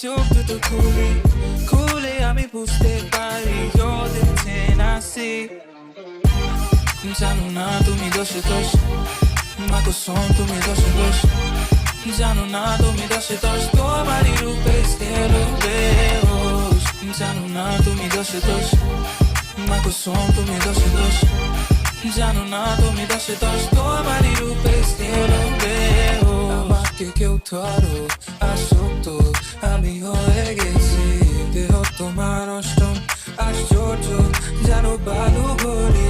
চোখ দুটো খুলে খুলে আমি বুঝতে পারি you're the 10 I see জানো না তুমি দোষে দোষ মা কসম তুমি দোষে দোষ জানো না তুমি দোষে দোষ তোমারই রূপে cielo বেহোশ জানো না তুমি দোষে দোষ মা কসম তুমি দোষে দোষ জানো না তুমি দোষে দোষ তোমারই রূপে cielo বেহোশ আমাকে কেউ ধরো আসক্ত আমি হয়ে গেছি দেহ তোমার অষ্টম আশ্চর্য জানো বালু ভরে